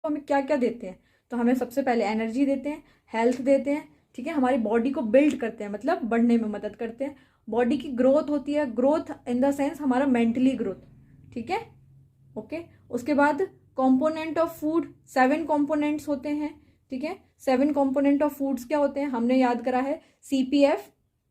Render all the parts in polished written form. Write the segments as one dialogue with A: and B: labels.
A: हमें क्या क्या देते हैं, तो हमें सबसे पहले एनर्जी देते हैं, हेल्थ देते हैं, ठीक है, हमारी बॉडी को बिल्ड करते हैं, मतलब बढ़ने में मदद करते हैं, बॉडी की ग्रोथ होती है, ग्रोथ इन द सेंस हमारा मेंटली ग्रोथ, ठीक है, ओके। उसके बाद कंपोनेंट ऑफ फूड, 7 कंपोनेंट्स होते हैं, ठीक है। 7 कंपोनेंट ऑफ फूड्स क्या होते हैं, हमने याद करा है, CPF,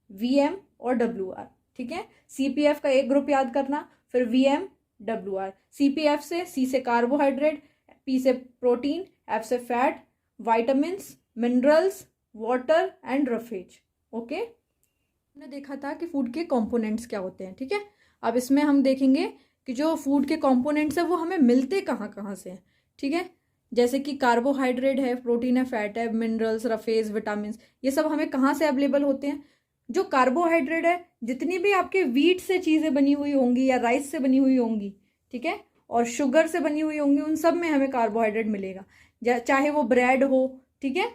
A: VM और WR, ठीक है। CPF का एक ग्रुप याद करना, फिर VM, WR। CPF से, C से कार्बोहाइड्रेट, P से प्रोटीन, F से fat, vitamins, minerals, water and roughage, okay. हमने देखा था कि फूड के कंपोनेंट्स क्या होते हैं, ठीक है। अब इसमें हम देखेंगे कि जो फूड के कंपोनेंट्स है वो हमें मिलते कहाँ कहाँ से हैं, ठीक है। जैसे कि कार्बोहाइड्रेट है, प्रोटीन है, फैट है, मिनरल्स, रफेज, विटामिन, ये सब हमें कहाँ से अवेलेबल होते हैं। जो कार्बोहाइड्रेट है, जितनी भी आपके व्हीट से चीज़ें बनी हुई होंगी या राइस से बनी हुई होंगी, ठीक है, और शुगर से बनी हुई होंगी, उन सब में हमें कार्बोहाइड्रेट मिलेगा, चाहे वो ब्रेड हो, ठीक है,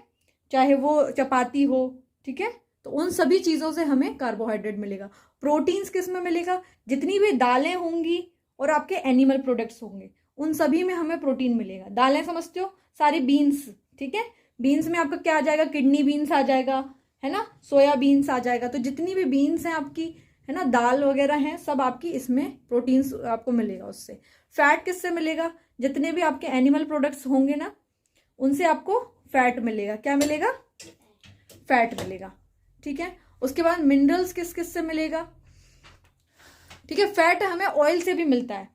A: चाहे वो चपाती हो, ठीक है, तो उन सभी चीज़ों से हमें कार्बोहाइड्रेट मिलेगा। प्रोटीन्स किस में मिलेगा, जितनी भी दालें होंगी और आपके एनिमल प्रोडक्ट्स होंगे, उन सभी में हमें प्रोटीन मिलेगा। दालें समझते हो, सारी बीन्स, ठीक है, बीन्स में आपका क्या आ जाएगा, किडनी बीन्स आ जाएगा, है ना, सोया बीन्स आ जाएगा, तो जितनी भी बीन्स हैं आपकी, है ना, दाल वगैरह हैं, सब आपकी इसमें प्रोटीन्स आपको मिलेगा उससे। फैट किससे मिलेगा, जितने भी आपके एनिमल प्रोडक्ट्स होंगे ना, उनसे आपको फैट मिलेगा। क्या मिलेगा, फैट मिलेगा, ठीक है। उसके बाद मिनरल्स किस किस से मिलेगा, ठीक है, फैट हमें ऑयल से भी मिलता है,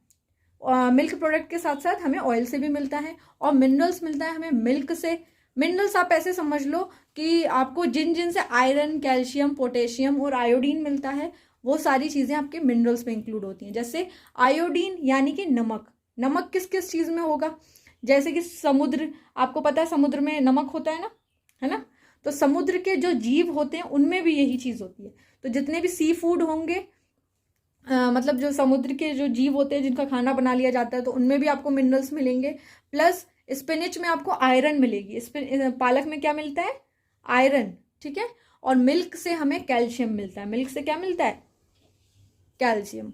A: मिल्क प्रोडक्ट के साथ साथ हमें ऑयल से भी मिलता है, और मिनरल्स मिलता है हमें मिल्क से। मिनरल्स आप ऐसे समझ लो कि आपको जिन जिन से आयरन, कैल्शियम, पोटेशियम और आयोडीन मिलता है, वो सारी चीज़ें आपके मिनरल्स में इंक्लूड होती हैं। जैसे आयोडीन यानी कि नमक, नमक किस किस चीज़ में होगा, जैसे कि समुद्र, आपको पता है समुद्र में नमक होता है ना, तो समुद्र के जो जीव होते हैं उनमें भी यही चीज़ होती है। तो जितने भी सी फूड होंगे, मतलब जो समुद्र के जो जीव होते हैं जिनका खाना बना लिया जाता है, तो उनमें भी आपको मिनरल्स मिलेंगे। प्लस स्पिनिच में आपको आयरन मिलेगी, पालक में क्या मिलता है, आयरन, ठीक है। और मिल्क से हमें कैल्शियम मिलता है, मिल्क से क्या मिलता है, कैल्शियम,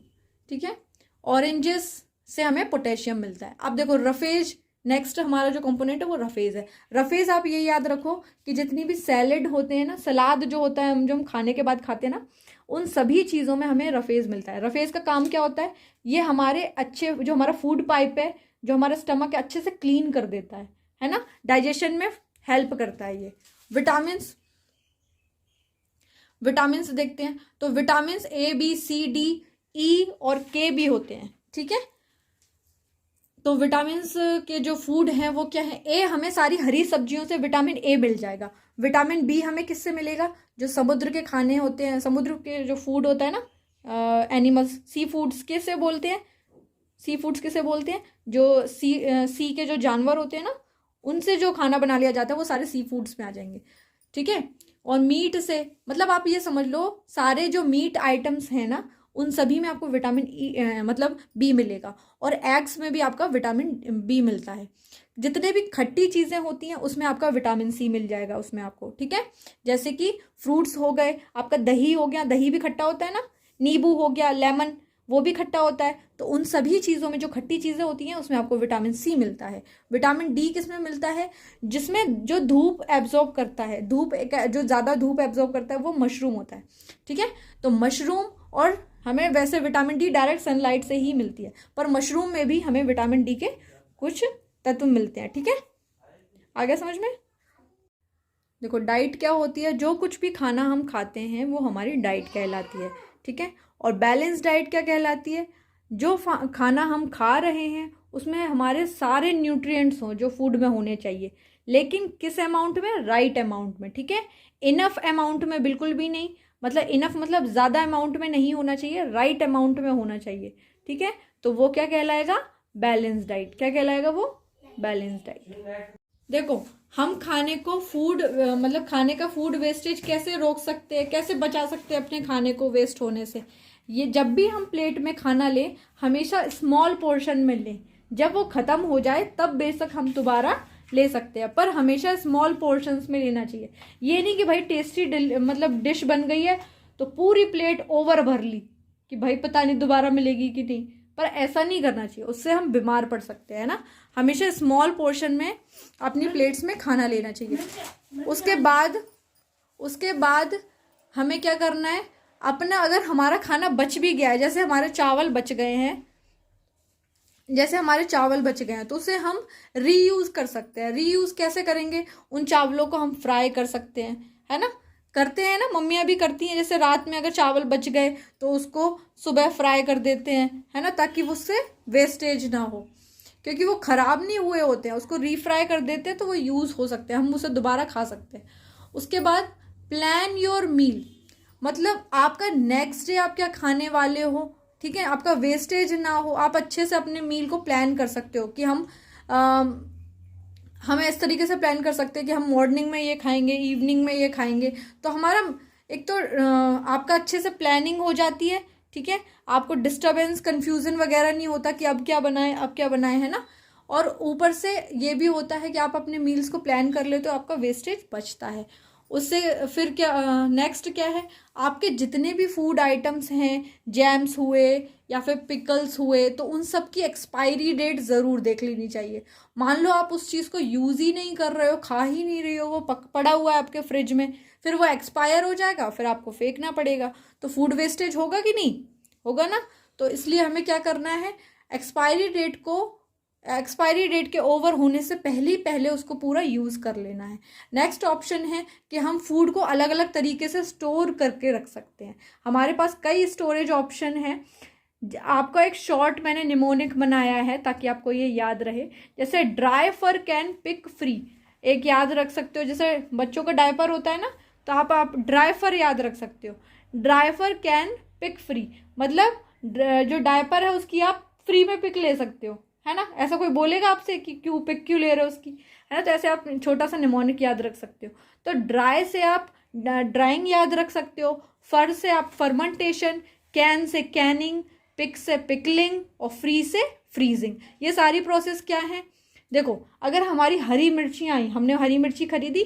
A: ठीक है। ऑरेंजेस से हमें पोटेशियम मिलता है। अब देखो रफेज, नेक्स्ट हमारा जो कंपोनेंट है वो रफेज है। रफेज आप ये याद रखो कि जितनी भी सैलेड होते हैं ना, सलाद जो होता है हम जो हम खाने के बाद खाते हैं ना, उन सभी चीज़ों में हमें रफेज मिलता है। रफेज का काम क्या होता है, ये हमारे अच्छे जो हमारा फूड पाइप है, जो हमारा स्टमक है, अच्छे से क्लीन कर देता है ना, डाइजेशन में हेल्प करता है ये। विटामिन्स, विटामिन्स देखते हैं, तो vitamins A, B, C, D, E और K भी होते हैं, ठीक है। तो विटामिन्स के जो फूड हैं वो क्या है, ए हमें सारी हरी सब्जियों से विटामिन ए मिल जाएगा। विटामिन बी हमें किससे मिलेगा, जो समुद्र के खाने होते हैं, समुद्र के जो फूड होता है ना, एनिमल्स, सी फूड्स किसे बोलते हैं, सी फूड्स किसे बोलते हैं, जो सी के जो जानवर होते हैं ना, उनसे जो खाना बना लिया जाता है वो सारे सी फूड्स में आ जाएंगे, ठीक है। और मीट से, मतलब आप ये समझ लो सारे जो मीट आइटम्स हैं ना, उन सभी में आपको विटामिन ई मतलब बी मिलेगा। और एग्स में भी आपका विटामिन बी मिलता है। जितने भी खट्टी चीज़ें होती हैं उसमें आपका विटामिन सी मिल जाएगा उसमें आपको, ठीक है। जैसे कि फ्रूट्स हो गए, आपका दही हो गया, दही भी खट्टा होता है ना, नींबू हो गया, लेमन, वो भी खट्टा होता है। तो उन सभी चीज़ों में जो खट्टी चीज़ें होती हैं उसमें आपको विटामिन सी मिलता है। विटामिन डी किस में मिलता है, जिसमें जो धूप एब्जॉर्ब करता है, धूप जो ज़्यादा धूप एब्जॉर्ब करता है वो मशरूम होता है, ठीक है। तो मशरूम, और हमें वैसे विटामिन डी डायरेक्ट सनलाइट से ही मिलती है, पर मशरूम में भी हमें विटामिन डी के कुछ तत्व मिलते हैं, ठीक है। आ गया समझ में। देखो डाइट क्या होती है, जो कुछ भी खाना हम खाते हैं वो हमारी डाइट कहलाती है, ठीक है। और बैलेंस डाइट क्या कहलाती है, जो खाना हम खा रहे हैं उसमें हमारे सारे न्यूट्रिएंट्स हों जो फूड में होने चाहिए, लेकिन किस अमाउंट में, राइट अमाउंट में, ठीक है। इनफ अमाउंट में बिल्कुल भी नहीं, मतलब इनफ मतलब ज़्यादा अमाउंट में नहीं होना चाहिए, राइट अमाउंट में होना चाहिए, ठीक है। तो वो क्या कहलाएगा, बैलेंस डाइट। क्या कहलाएगा वो, बैलेंस डाइट। देखो हम खाने को फूड मतलब खाने का फूड वेस्टेज कैसे रोक सकते हैं, कैसे बचा सकते हैं अपने खाने को वेस्ट होने से। ये जब भी हम प्लेट में खाना लें हमेशा स्मॉल पोर्शन में लें, जब वो ख़त्म हो जाए तब बेशक हम दोबारा ले सकते हैं, पर हमेशा स्मॉल पोर्शंस में लेना चाहिए। ये नहीं कि भाई टेस्टी मतलब डिश बन गई है तो पूरी प्लेट ओवर भर ली कि भाई पता नहीं दोबारा मिलेगी कि नहीं, पर ऐसा नहीं करना चाहिए, उससे हम बीमार पड़ सकते हैं ना। हमेशा स्मॉल पोर्शन में अपनी प्लेट्स में खाना लेना चाहिए। उसके बाद हमें क्या करना है, अपना अगर हमारा खाना बच भी गया है, जैसे हमारे चावल बच गए हैं तो उसे हम रीयूज कर सकते हैं। रीयूज कैसे करेंगे, उन चावलों को हम फ्राई कर सकते हैं, है ना, करते हैं ना, मम्मियाँ भी करती हैं। जैसे रात में अगर चावल बच गए तो उसको सुबह फ्राई कर देते हैं, है ना, ताकि उससे वेस्टेज ना हो, क्योंकि वो ख़राब नहीं हुए होते हैं। उसको रीफ्राई कर देते हैं तो वो यूज़ हो सकते हैं, हम उसे दोबारा खा सकते हैं। उसके बाद प्लान योर मील, मतलब आपका नेक्स्ट डे आप क्या खाने वाले हो, ठीक है, आपका वेस्टेज ना हो। आप अच्छे से अपने मील को प्लान कर सकते हो कि हमें इस तरीके से प्लान कर सकते हैं कि हम मॉर्निंग में ये खाएंगे, इवनिंग में ये खाएंगे। तो हमारा एक तो आपका अच्छे से प्लानिंग हो जाती है, ठीक है, आपको डिस्टर्बेंस, कंफ्यूजन वगैरह नहीं होता कि अब क्या बनाएं, है ना। और ऊपर से ये भी होता है कि आप अपने मील्स को प्लान कर ले तो आपका वेस्टेज बचता है। उससे फिर क्या नेक्स्ट क्या है, आपके जितने भी फूड आइटम्स हैं, जैम्स हुए या फिर पिकल्स हुए, तो उन सब की एक्सपायरी डेट ज़रूर देख लेनी चाहिए। मान लो आप उस चीज़ को यूज़ ही नहीं कर रहे हो, खा ही नहीं रहे हो, वो पड़ा हुआ है आपके फ्रिज में, फिर वो एक्सपायर हो जाएगा, फिर आपको फेंकना पड़ेगा, तो फूड वेस्टेज होगा कि नहीं होगा ना। तो इसलिए हमें क्या करना है, एक्सपायरी डेट के ओवर होने से पहले उसको पूरा यूज़ कर लेना है। नेक्स्ट ऑप्शन है कि हम फूड को अलग अलग तरीके से स्टोर करके रख सकते हैं। हमारे पास कई स्टोरेज ऑप्शन हैं। आपका एक शॉर्ट मैंने निमोनिक बनाया है ताकि आपको ये याद रहे। जैसे dry fur can pick free, एक याद रख सकते हो। जैसे बच्चों का डायपर होता है ना, तो आप ड्राई फर याद रख सकते हो। Dry fur can pick free मतलब जो डायपर है उसकी आप फ्री में पिक ले सकते हो, है ना। ऐसा कोई बोलेगा आपसे कि क्यों ले रहे हो उसकी, है ना। तो ऐसे आप छोटा सा निमोनिक याद रख सकते हो। तो ड्राई से आप ड्राइंग याद रख सकते हो, फर से आप फर्मेंटेशन, कैन से कैनिंग, पिक से पिकलिंग और फ्री से फ्रीजिंग। ये सारी प्रोसेस क्या है, देखो अगर हमारी हरी मिर्चियाँ आई, हमने हरी मिर्ची खरीदी,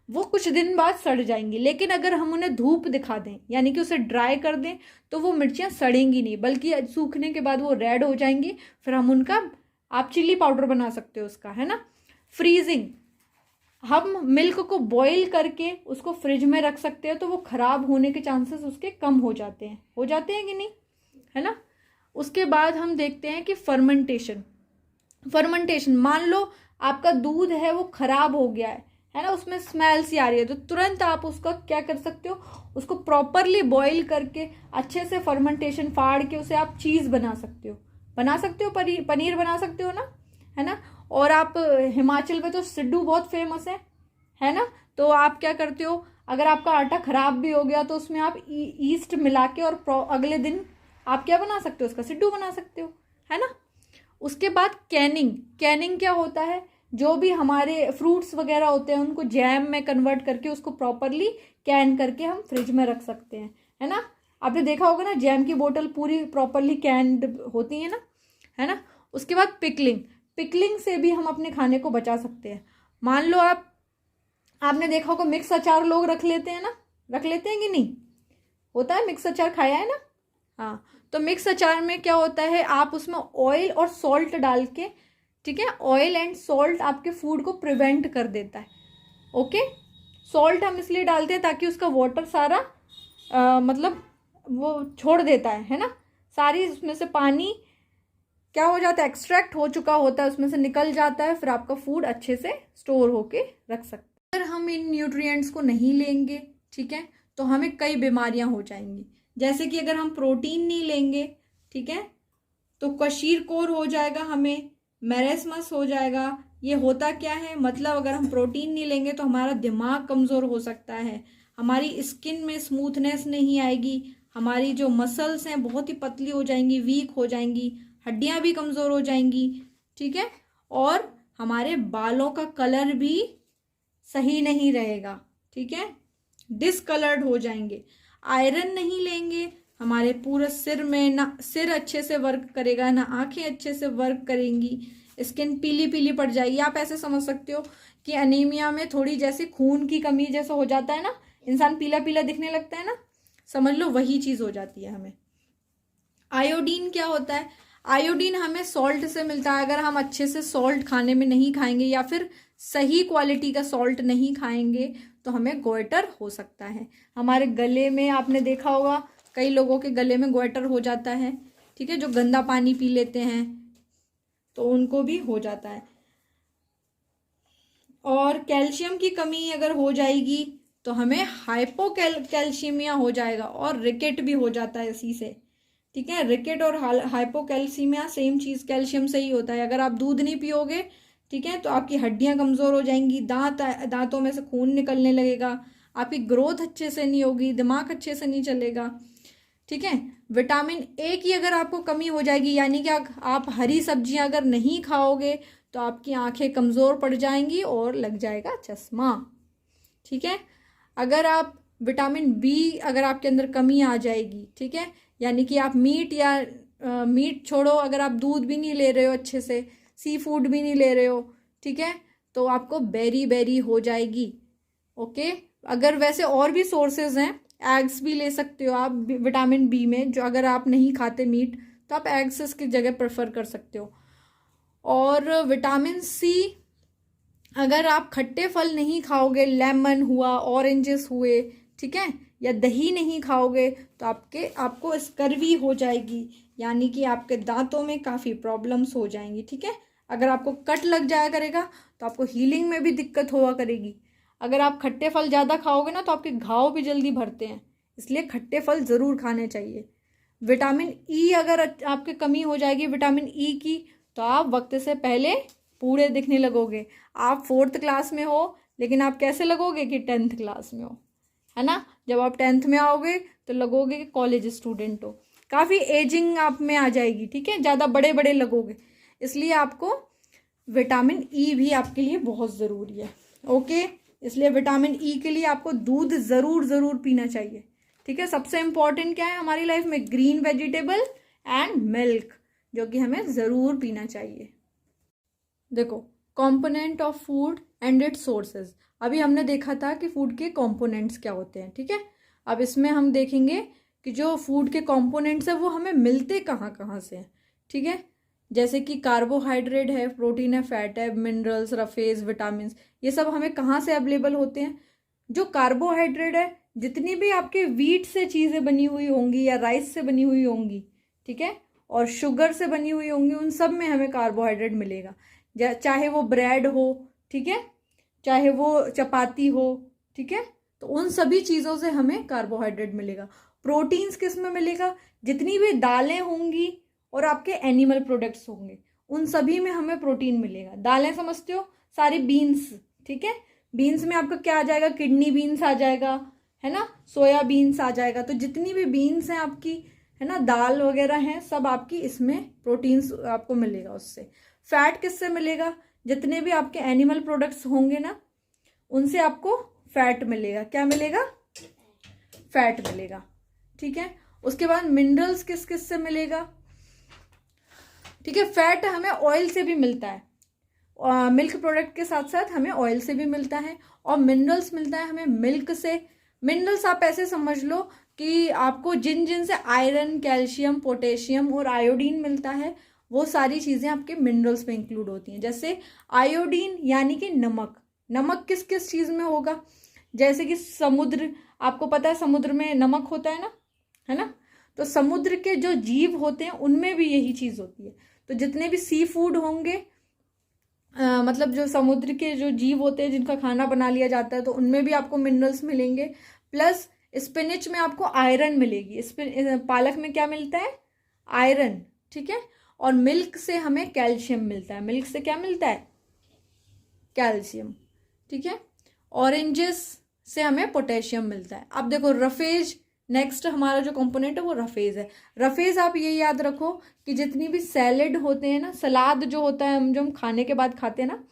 A: वो कुछ दिन बाद सड़ जाएंगी, लेकिन अगर हम उन्हें धूप दिखा दें यानी कि उसे ड्राई कर दें तो वो मिर्चियाँ सड़ेंगी नहीं, बल्कि सूखने के बाद वो रेड हो जाएंगी। फिर हम उनका आप चिल्ली पाउडर बना सकते हो उसका, है ना। फ्रीजिंग, हम मिल्क को बॉईल करके उसको फ्रिज में रख सकते हैं, तो वो ख़राब होने के चांसेस उसके कम हो जाते हैं कि नहीं, है ना। उसके बाद हम देखते हैं कि फर्मेंटेशन, मान लो आपका दूध है वो ख़राब हो गया है ना, उसमें स्मेल सी आ रही है, तो तुरंत आप उसका क्या कर सकते हो, उसको प्रॉपरली बॉईल करके अच्छे से फर्मेंटेशन फाड़ के उसे आप चीज़ बना सकते हो, पनीर बना सकते हो ना, है ना। और आप हिमाचल में तो सिड्डू बहुत फेमस है ना। तो आप क्या करते हो, अगर आपका आटा खराब भी हो गया तो उसमें आप ईस्ट मिला के और अगले दिन आप क्या बना सकते हो, उसका सिड्डू बना सकते हो, है ना। उसके बाद कैनिंग क्या होता है, जो भी हमारे फ्रूट्स वगैरह होते हैं उनको जैम में कन्वर्ट करके उसको प्रॉपरली कैन करके हम फ्रिज में रख सकते हैं, है ना। आपने देखा होगा ना, जैम की बोतल पूरी प्रॉपरली कैंड होती है ना, है ना। उसके बाद पिकलिंग से भी हम अपने खाने को बचा सकते हैं। मान लो आपने देखा होगा मिक्स अचार लोग रख लेते हैं कि नहीं, होता है, मिक्स अचार खाया है ना। हाँ, तो मिक्स अचार में क्या होता है, आप उसमें ऑयल और सॉल्ट डाल के, ठीक है, ऑयल एंड सॉल्ट आपके फूड को प्रिवेंट कर देता है। ओके, सॉल्ट हम इसलिए डालते हैं ताकि उसका वाटर सारा मतलब वो छोड़ देता है ना, सारी उसमें से पानी क्या हो जाता है, एक्सट्रैक्ट हो चुका होता है, उसमें से निकल जाता है, फिर आपका फूड अच्छे से स्टोर होके रख सकते हैं। अगर हम इन न्यूट्रिएंट्स को नहीं लेंगे, ठीक है, तो हमें कई बीमारियां हो जाएंगी। जैसे कि अगर हम प्रोटीन नहीं लेंगे, ठीक है, तो क्वशीरकोर हो जाएगा, हमें मैरेस्मस हो जाएगा। ये होता क्या है, मतलब अगर हम प्रोटीन नहीं लेंगे तो हमारा दिमाग कमज़ोर हो सकता है, हमारी स्किन में स्मूथनेस नहीं आएगी, हमारी जो मसल्स हैं बहुत ही पतली हो जाएंगी, वीक हो जाएंगी, हड्डियां भी कमज़ोर हो जाएंगी, ठीक है, और हमारे बालों का कलर भी सही नहीं रहेगा, ठीक है, डिसकलर्ड हो जाएंगे। आयरन नहीं लेंगे, हमारे पूरे सिर में ना सिर अच्छे से वर्क करेगा, ना आंखें अच्छे से वर्क करेंगी, स्किन पीली पीली पड़ जाएगी। आप ऐसे समझ सकते हो कि अनीमिया में थोड़ी जैसे खून की कमी जैसा हो जाता है ना, इंसान पीला पीला दिखने लगता है ना, समझ लो वही चीज़ हो जाती है हमें। आयोडीन क्या होता है, आयोडीन हमें सॉल्ट से मिलता है। अगर हम अच्छे से सॉल्ट खाने में नहीं खाएंगे या फिर सही क्वालिटी का सॉल्ट नहीं खाएंगे तो हमें गोइटर हो सकता है। हमारे गले में आपने देखा होगा कई लोगों के गले में गोइटर हो जाता है, ठीक है, जो गंदा पानी पी लेते हैं तो उनको भी हो जाता है। और कैल्शियम की कमी अगर हो जाएगी तो हमें हाइपोकैल्शियमिया हो जाएगा और रिकेट भी हो जाता है इसी से, ठीक है। रिकेट और हाइपोकैल्सीमिया सेम चीज़, कैल्शियम से ही होता है। अगर आप दूध नहीं पियोगे, ठीक है, तो आपकी हड्डियां कमज़ोर हो जाएंगी, दांतों में से खून निकलने लगेगा, आपकी ग्रोथ अच्छे से नहीं होगी, दिमाग अच्छे से नहीं चलेगा, ठीक है। विटामिन ए की अगर आपको कमी हो जाएगी, यानी कि आप हरी सब्जियां अगर नहीं खाओगे तो आपकी आंखें कमज़ोर पड़ जाएंगी और लग जाएगा चश्मा, ठीक है। अगर आप विटामिन बी अगर आपके अंदर कमी आ जाएगी, ठीक है, यानी कि आप मीट छोड़ो, अगर आप दूध भी नहीं ले रहे हो अच्छे से, सी फूड भी नहीं ले रहे हो, ठीक है, तो आपको बेरी हो जाएगी, ओके। अगर वैसे और भी सोर्सेज हैं, एग्स भी ले सकते हो आप विटामिन बी में, जो अगर आप नहीं खाते मीट तो आप एग्स इसकी जगह प्रेफर कर सकते हो। और विटामिन सी अगर आप खट्टे फल नहीं खाओगे, लेमन हुआ, ऑरेंजेस हुए, ठीक है, या दही नहीं खाओगे तो आपको स्कर्वी हो जाएगी, यानी कि आपके दांतों में काफ़ी प्रॉब्लम्स हो जाएंगी, ठीक है। अगर आपको कट लग जाया करेगा तो आपको हीलिंग में भी दिक्कत हुआ करेगी। अगर आप खट्टे फल ज़्यादा खाओगे ना तो आपके घाव भी जल्दी भरते हैं, इसलिए खट्टे फल ज़रूर खाने चाहिए। विटामिन ई अगर आपके कमी हो जाएगी विटामिन ई की तो आप वक्त से पहले बूढ़े दिखने लगोगे। आप 4th क्लास में हो लेकिन आप कैसे लगोगे कि 10th क्लास में हो, है ना। जब आप 10th में आओगे तो लगोगे कि कॉलेज स्टूडेंट हो, काफ़ी एजिंग आप में आ जाएगी, ठीक है, ज़्यादा बड़े बड़े लगोगे। इसलिए आपको विटामिन ई भी आपके लिए बहुत ज़रूरी है, ओके। इसलिए विटामिन ई के लिए आपको दूध ज़रूर पीना चाहिए, ठीक है। सबसे इम्पॉर्टेंट क्या है हमारी लाइफ में, ग्रीन वेजिटेबल एंड मिल्क, जो कि हमें ज़रूर पीना चाहिए। देखो, component of food and it's sources, अभी हमने देखा था कि फूड के कंपोनेंट्स क्या होते हैं, ठीक है। अब इसमें हम देखेंगे कि जो फूड के कंपोनेंट्स है वो हमें मिलते कहाँ कहाँ से हैं, ठीक है। जैसे कि कार्बोहाइड्रेट है, प्रोटीन है, फैट है, मिनरल्स, रफेज, विटामिन, ये सब हमें कहाँ से अवेलेबल होते हैं। जो कार्बोहाइड्रेट है, जितनी भी आपके व्हीट से चीज़ें बनी हुई होंगी या राइस से बनी हुई होंगी, ठीक है, और शुगर से बनी हुई होंगी, उन सब में हमें कार्बोहाइड्रेट मिलेगा। चाहे वो ब्रेड हो, ठीक है, चाहे वो चपाती हो, ठीक है, तो उन सभी चीज़ों से हमें कार्बोहाइड्रेट मिलेगा। प्रोटीन्स किस में मिलेगा, जितनी भी दालें होंगी और आपके एनिमल प्रोडक्ट्स होंगे उन सभी में हमें प्रोटीन मिलेगा। दालें समझते हो, सारी बीन्स, ठीक है, बीन्स में आपका क्या आ जाएगा, किडनी बीन्स आ जाएगा, है ना, सोया बीन्स आ जाएगा। तो जितनी भी बीन्स हैं आपकी, है ना, दाल वगैरह हैं, सब आपकी इसमें प्रोटीन्स आपको मिलेगा उससे। फैट किससे मिलेगा, जितने भी आपके एनिमल प्रोडक्ट्स होंगे ना उनसे आपको फैट मिलेगा। क्या मिलेगा, फैट मिलेगा, ठीक है। उसके बाद मिनरल्स किस किस से मिलेगा, ठीक है। फैट हमें ऑयल से भी मिलता है, मिल्क प्रोडक्ट के साथ साथ हमें ऑयल से भी मिलता है, और मिनरल्स मिलता है हमें मिल्क से। मिनरल्स आप ऐसे समझ लो कि आपको जिन जिन से आयरन, कैल्शियम, पोटेशियम और आयोडीन मिलता है वो सारी चीज़ें आपके मिनरल्स में इंक्लूड होती हैं। जैसे आयोडीन यानी कि नमक, नमक किस किस चीज़ में होगा, जैसे कि समुद्र, आपको पता है समुद्र में नमक होता है ना, तो समुद्र के जो जीव होते हैं उनमें भी यही चीज़ होती है। तो जितने भी सी फूड होंगे, मतलब जो समुद्र के जो जीव होते हैं जिनका खाना बना लिया जाता है, तो उनमें भी आपको मिनरल्स मिलेंगे। प्लस स्पिनच में आपको आयरन मिलेगी। पालक में क्या मिलता है, आयरन, ठीक है। और मिल्क से हमें कैल्शियम मिलता है। मिल्क से क्या मिलता है, कैल्शियम, ठीक है। ऑरेंजेस से हमें पोटेशियम मिलता है। अब देखो रफेज, नेक्स्ट हमारा जो कंपोनेंट है वो रफेज है। रफेज आप ये याद रखो कि जितनी भी सैलेड होते हैं ना, सलाद जो होता है जो हम खाने के बाद खाते हैं ना,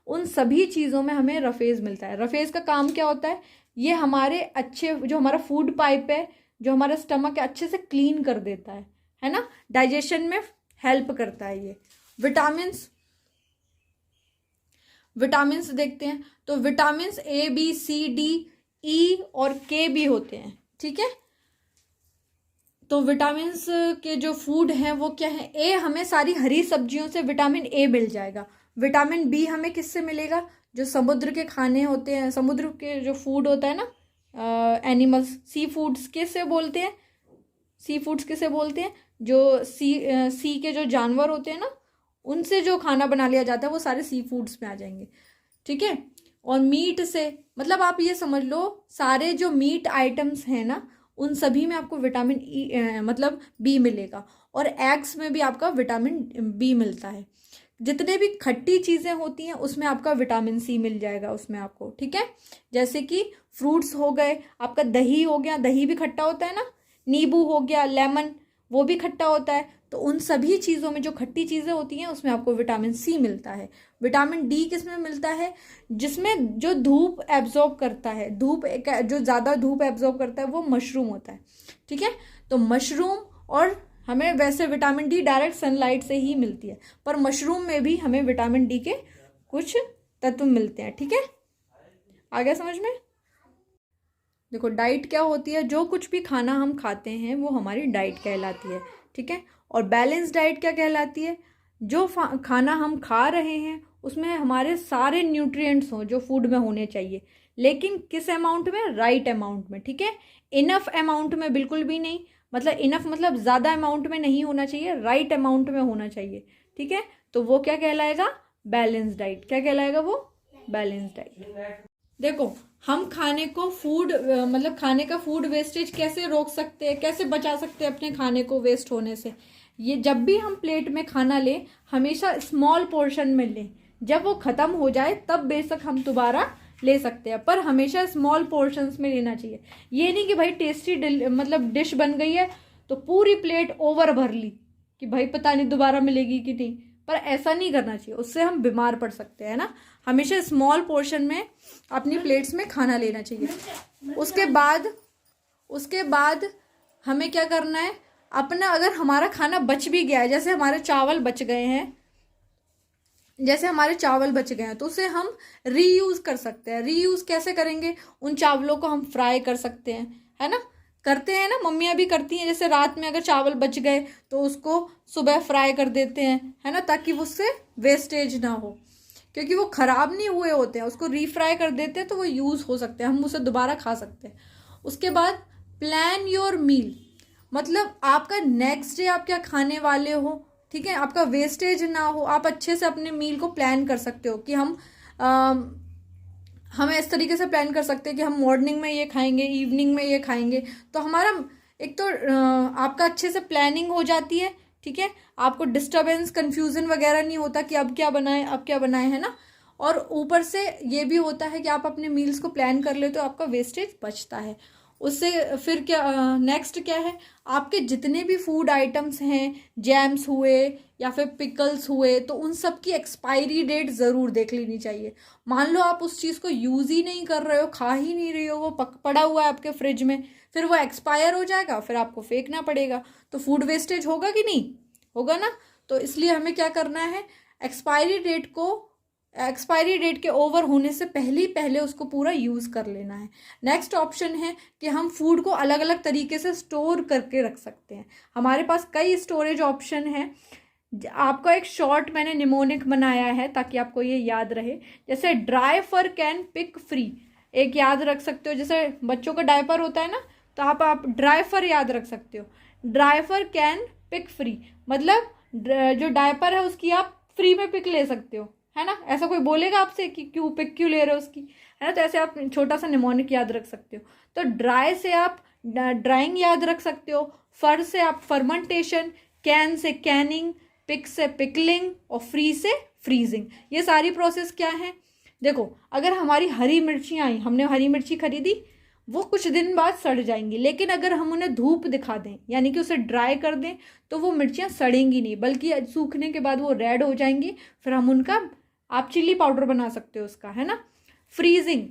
A: उन सभी चीज़ों में हमें रफेज मिलता है। रफेज का काम क्या होता है, ये हमारे अच्छे, जो हमारा फूड पाइप है, जो हमारा स्टमक है, अच्छे से क्लीन कर देता है ना, डाइजेशन में हेल्प करता है ये। विटामिन्स देखते हैं तो विटामिन्स ए, बी, सी, डी, ई और के भी होते हैं, ठीक है। तो विटामिन्स के जो फूड हैं वो क्या है, ए हमें सारी हरी सब्जियों से विटामिन ए मिल जाएगा। विटामिन बी हमें किससे मिलेगा, जो समुद्र के खाने होते हैं, समुद्र के जो फूड होता है ना, एनिमल्स, सी फूड्स किससे बोलते हैं, सी फूड्स किसे बोलते हैं, जो सी के जो जानवर होते हैं ना, उनसे जो खाना बना लिया जाता है वो सारे सी फूड्स में आ जाएंगे, ठीक है। और मीट से, मतलब आप ये समझ लो सारे जो मीट आइटम्स हैं ना, उन सभी में आपको विटामिन ई मतलब बी मिलेगा। और एग्स में भी आपका विटामिन बी मिलता है। जितने भी खट्टी चीज़ें होती हैं उसमें आपका विटामिन सी मिल जाएगा उसमें आपको, ठीक है। जैसे कि फ्रूट्स हो गए, आपका दही हो गया, दही भी खट्टा होता है ना, नींबू हो गया, लेमन, वो भी खट्टा होता है। तो उन सभी चीज़ों में जो खट्टी चीज़ें होती हैं उसमें आपको विटामिन सी मिलता है। विटामिन डी किस में मिलता है, जिसमें जो धूप एब्जॉर्ब करता है, धूप जो ज़्यादा धूप एब्जॉर्ब करता है वो मशरूम होता है, ठीक है। तो मशरूम, और हमें वैसे विटामिन डी डायरेक्ट सनलाइट से ही मिलती है, पर मशरूम में भी हमें विटामिन डी के कुछ तत्व मिलते हैं, ठीक है। आ गया समझ में। देखो डाइट क्या होती है, जो कुछ भी खाना हम खाते हैं वो हमारी डाइट कहलाती है, ठीक है। और बैलेंस डाइट क्या कहलाती है, जो खाना हम खा रहे हैं उसमें हमारे सारे न्यूट्रिएंट्स हों जो फूड में होने चाहिए, लेकिन किस अमाउंट में, राइट अमाउंट में, ठीक है। इनफ अमाउंट में बिल्कुल भी नहीं, मतलब इनफ मतलब ज़्यादा अमाउंट में नहीं होना चाहिए, राइट अमाउंट में होना चाहिए, ठीक है। तो वो क्या कहलाएगा, बैलेंस डाइट। क्या कहलाएगा वो, बैलेंस डाइट। देखो हम खाने को फूड मतलब खाने का फूड वेस्टेज कैसे रोक सकते हैं, कैसे बचा सकते हैं अपने खाने को वेस्ट होने से। ये जब भी हम प्लेट में खाना लें हमेशा स्मॉल पोर्शन में लें, जब वो ख़त्म हो जाए तब बेशक हम दोबारा ले सकते हैं, पर हमेशा स्मॉल पोर्शंस में लेना चाहिए। ये नहीं कि भाई टेस्टी मतलब डिश बन गई है तो पूरी प्लेट ओवर भर ली कि भाई पता नहीं दोबारा मिलेगी कि नहीं, पर ऐसा नहीं करना चाहिए, उससे हम बीमार पड़ सकते हैं ना। हमेशा स्मॉल पोर्शन में अपनी प्लेट्स में खाना लेना चाहिए। उसके बाद हमें क्या करना है, अपना अगर हमारा खाना बच भी गया है, जैसे हमारे चावल बच गए हैं, तो उसे हम रीयूज कर सकते हैं। रीयूज कैसे करेंगे, उन चावलों को हम फ्राई कर सकते हैं, है ना, करते हैं ना, मम्मियाँ भी करती हैं। जैसे रात में अगर चावल बच गए तो उसको सुबह फ्राई कर देते हैं, है ना, ताकि उससे वेस्टेज ना हो, क्योंकि वो ख़राब नहीं हुए होते हैं, उसको रीफ्राई कर देते हैं तो वो यूज़ हो सकते हैं, हम उसे दोबारा खा सकते हैं। उसके बाद प्लान योर मील, मतलब आपका नेक्स्ट डे आप क्या खाने वाले हो, ठीक है, आपका वेस्टेज ना हो। आप अच्छे से अपने मील को प्लान कर सकते हो कि हमें इस तरीके से प्लान कर सकते हैं कि हम मॉर्निंग में ये खाएंगे, इवनिंग में ये खाएंगे। तो हमारा एक तो आपका अच्छे से प्लानिंग हो जाती है, ठीक है, आपको डिस्टर्बेंस, कंफ्यूजन वगैरह नहीं होता कि अब क्या बनाए, है ना। और ऊपर से ये भी होता है कि आप अपने मील्स को प्लान कर ले तो आपका वेस्टेज बचता है। उससे फिर क्या नेक्स्ट क्या है, आपके जितने भी फूड आइटम्स हैं, जैम्स हुए या फिर पिकल्स हुए, तो उन सब की एक्सपायरी डेट ज़रूर देख लेनी चाहिए। मान लो आप उस चीज़ को यूज़ ही नहीं कर रहे हो, खा ही नहीं रहे हो, वो पड़ा हुआ है आपके फ्रिज में, फिर वो एक्सपायर हो जाएगा, फिर आपको फेंकना पड़ेगा, तो फूड वेस्टेज होगा कि नहीं, होगा ना। तो इसलिए हमें क्या करना है, एक्सपायरी डेट के ओवर होने से पहले उसको पूरा यूज़ कर लेना है। नेक्स्ट ऑप्शन है कि हम फूड को अलग अलग तरीके से स्टोर करके रख सकते हैं। हमारे पास कई स्टोरेज ऑप्शन हैं। आपका एक शॉर्ट मैंने निमोनिक बनाया है ताकि आपको ये याद रहे। जैसे dry fur can pick free, एक याद रख सकते हो, जैसे बच्चों का डायपर होता है ना, तो आप ड्राई फर याद रख सकते हो। Dry fur can pick free मतलब जो डायपर है उसकी आप फ्री में पिक ले सकते हो, है ना। ऐसा कोई बोलेगा आपसे कि क्यों ले रहे हो उसकी, है ना। तो ऐसे आप छोटा सा निमोनिक याद रख सकते हो। तो ड्राई से आप ड्राइंग याद रख सकते हो, फर से आप फर्मेंटेशन, कैन से कैनिंग, पिक से पिकलिंग और फ्री से फ्रीजिंग। ये सारी प्रोसेस क्या है, देखो अगर हमारी हरी मिर्चियाँ आई, हमने हरी मिर्ची खरीदी, वो कुछ दिन बाद सड़ जाएंगी, लेकिन अगर हम उन्हें धूप दिखा दें यानी कि उसे ड्राई कर दें तो वो मिर्चियाँ सड़ेंगी नहीं, बल्कि सूखने के बाद वो रेड हो जाएंगी। फिर हम उनका आप चिल्ली पाउडर बना सकते हो उसका, है ना। फ्रीजिंग,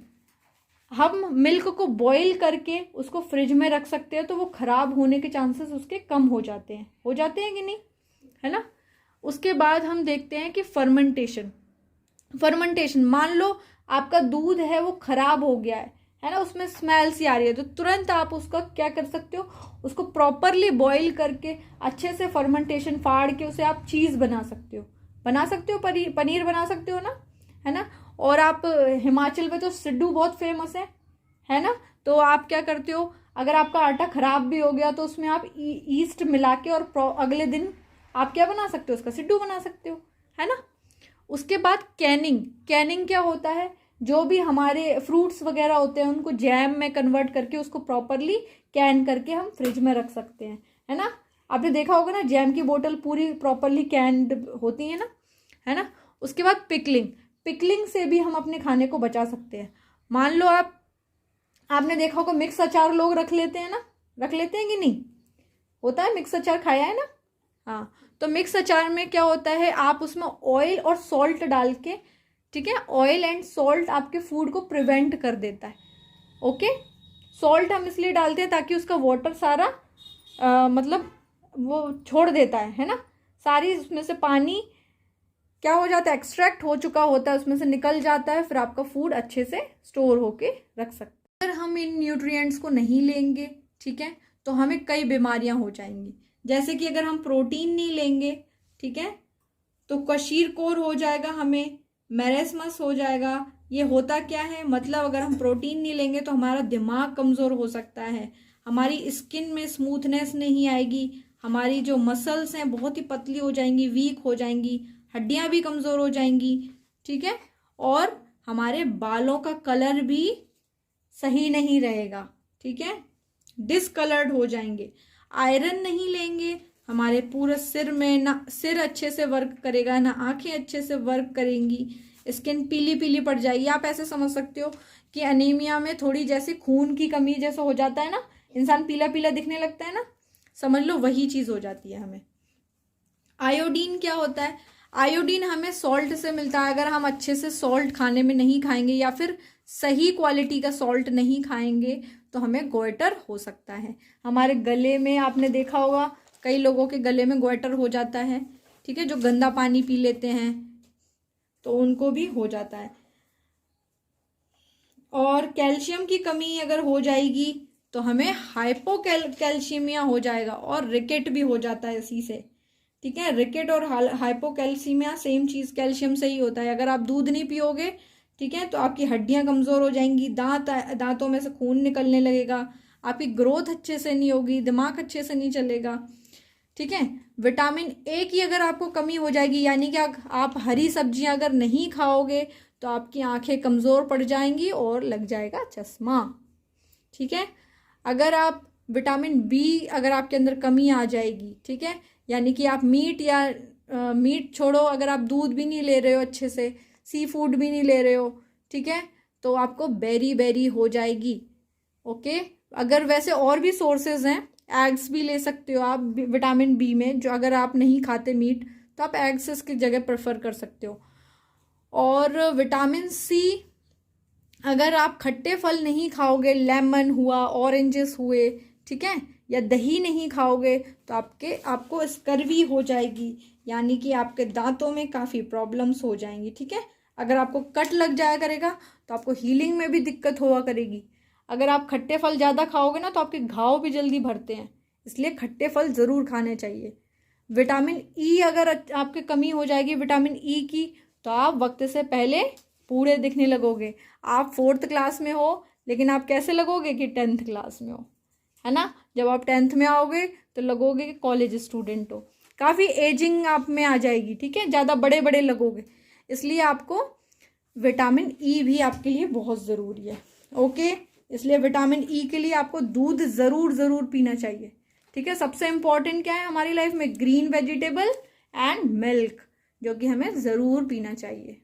A: हम मिल्क को बॉईल करके उसको फ्रिज में रख सकते हैं, तो वो ख़राब होने के चांसेस उसके कम हो जाते हैं कि नहीं, है ना। उसके बाद हम देखते हैं कि फर्मेंटेशन, मान लो आपका दूध है वो ख़राब हो गया है ना, उसमें स्मेल सी आ रही है, तो तुरंत आप उसका क्या कर सकते हो, उसको प्रॉपरली बॉईल करके अच्छे से फर्मेंटेशन फाड़ के उसे आप चीज़ बना सकते हो, पनीर बना सकते हो ना, है ना। और आप हिमाचल में तो सिड्डू बहुत फेमस है ना। तो आप क्या करते हो, अगर आपका आटा खराब भी हो गया तो उसमें आप ईस्ट मिला के और अगले दिन आप क्या बना सकते हो, उसका सिड्डू बना सकते हो, है ना। उसके बाद कैनिंग क्या होता है, जो भी हमारे फ्रूट्स वगैरह होते हैं उनको जैम में कन्वर्ट करके उसको प्रॉपरली कैन करके हम फ्रिज में रख सकते हैं, है ना। आपने देखा होगा ना, जैम की बोतल पूरी प्रॉपरली कैंड होती है ना, है ना। उसके बाद पिकलिंग से भी हम अपने खाने को बचा सकते हैं। मान लो आपने देखा होगा मिक्स अचार लोग रख लेते हैं कि नहीं, होता है, मिक्स अचार खाया है ना। हाँ, तो मिक्स अचार में क्या होता है, आप उसमें ऑयल और सॉल्ट डाल के, ठीक है, ऑयल एंड सॉल्ट आपके फूड को प्रिवेंट कर देता है। ओके, सॉल्ट हम इसलिए डालते हैं ताकि उसका वाटर सारा मतलब वो छोड़ देता है ना, सारी उसमें से पानी क्या हो जाता है, एक्सट्रैक्ट हो चुका होता है, उसमें से निकल जाता है, फिर आपका फूड अच्छे से स्टोर होके रख सकते हैं। अगर हम इन न्यूट्रिएंट्स को नहीं लेंगे, ठीक है, तो हमें कई बीमारियां हो जाएंगी। जैसे कि अगर हम प्रोटीन नहीं लेंगे, ठीक है, तो क्वशीरकोर हो जाएगा, हमें मैरेस्मस हो जाएगा। ये होता क्या है, मतलब अगर हम प्रोटीन नहीं लेंगे तो हमारा दिमाग कमज़ोर हो सकता है, हमारी स्किन में स्मूथनेस नहीं आएगी, हमारी जो मसल्स हैं बहुत ही पतली हो जाएंगी, वीक हो जाएंगी, हड्डियां भी कमज़ोर हो जाएंगी, ठीक है, और हमारे बालों का कलर भी सही नहीं रहेगा, ठीक है, डिसकलर्ड हो जाएंगे। आयरन नहीं लेंगे, हमारे पूरे सिर में ना सिर अच्छे से वर्क करेगा, ना आंखें अच्छे से वर्क करेंगी, स्किन पीली पीली पड़ जाएगी। आप ऐसे समझ सकते हो कि अनीमिया में थोड़ी जैसे खून की कमी जैसा हो जाता है ना, इंसान पीला पीला दिखने लगता है ना, समझ लो वही चीज़ हो जाती है हमें। आयोडीन क्या होता है, आयोडीन हमें सॉल्ट से मिलता है। अगर हम अच्छे से सॉल्ट खाने में नहीं खाएंगे या फिर सही क्वालिटी का सॉल्ट नहीं खाएंगे तो हमें गोइटर हो सकता है। हमारे गले में आपने देखा होगा कई लोगों के गले में गोइटर हो जाता है, ठीक है, जो गंदा पानी पी लेते हैं तो उनको भी हो जाता है। और कैल्शियम की कमी अगर हो जाएगी तो हमें हाइपोकैल्शियमिया हो जाएगा और रिकेट भी हो जाता है इसी से, ठीक है। रिकेट और हाइपोकैल्सीमिया सेम चीज़ कैल्शियम से ही होता है। अगर आप दूध नहीं पियोगे, ठीक है, तो आपकी हड्डियां कमज़ोर हो जाएंगी, दांतों में से खून निकलने लगेगा, आपकी ग्रोथ अच्छे से नहीं होगी, दिमाग अच्छे से नहीं चलेगा, ठीक है। विटामिन ए की अगर आपको कमी हो जाएगी, यानी कि आप हरी सब्जियां अगर नहीं खाओगे तो आपकी आंखें कमज़ोर पड़ जाएंगी और लग जाएगा चश्मा, ठीक है। अगर आप विटामिन बी अगर आपके अंदर कमी आ जाएगी, ठीक है, यानी कि आप मीट छोड़ो, अगर आप दूध भी नहीं ले रहे हो अच्छे से, सी फूड भी नहीं ले रहे हो, ठीक है, तो आपको बेरी हो जाएगी। ओके, अगर वैसे और भी सोर्सेज हैं, एग्स भी ले सकते हो आप विटामिन बी में, जो अगर आप नहीं खाते मीट तो आप एग्स इसकी जगह प्रेफर कर सकते हो। और विटामिन सी, अगर आप खट्टे फल नहीं खाओगे, लेमन हुआ, ऑरेंजेस हुए, ठीक है, या दही नहीं खाओगे तो आपको स्कर्वी हो जाएगी, यानी कि आपके दांतों में काफ़ी प्रॉब्लम्स हो जाएंगी, ठीक है। अगर आपको कट लग जाया करेगा तो आपको हीलिंग में भी दिक्कत हुआ करेगी। अगर आप खट्टे फल ज़्यादा खाओगे ना तो आपके घाव भी जल्दी भरते हैं, इसलिए खट्टे फल ज़रूर खाने चाहिए। विटामिन ई अगर आपकी कमी हो जाएगी विटामिन ई की, तो आप वक्त से पहले बूढ़े दिखने लगोगे। आप 4th क्लास में हो लेकिन आप कैसे लगोगे कि 10th क्लास में हो, है ना। जब आप 10th में आओगे तो लगोगे कि कॉलेज स्टूडेंट हो, काफ़ी एजिंग आप में आ जाएगी, ठीक है, ज़्यादा बड़े बड़े लगोगे। इसलिए आपको विटामिन ई भी आपके लिए बहुत ज़रूरी है। ओके, इसलिए विटामिन ई के लिए आपको दूध ज़रूर पीना चाहिए, ठीक है। सबसे इम्पॉर्टेंट क्या है हमारी लाइफ में, ग्रीन वेजिटेबल एंड मिल्क, जो कि हमें ज़रूर पीना चाहिए।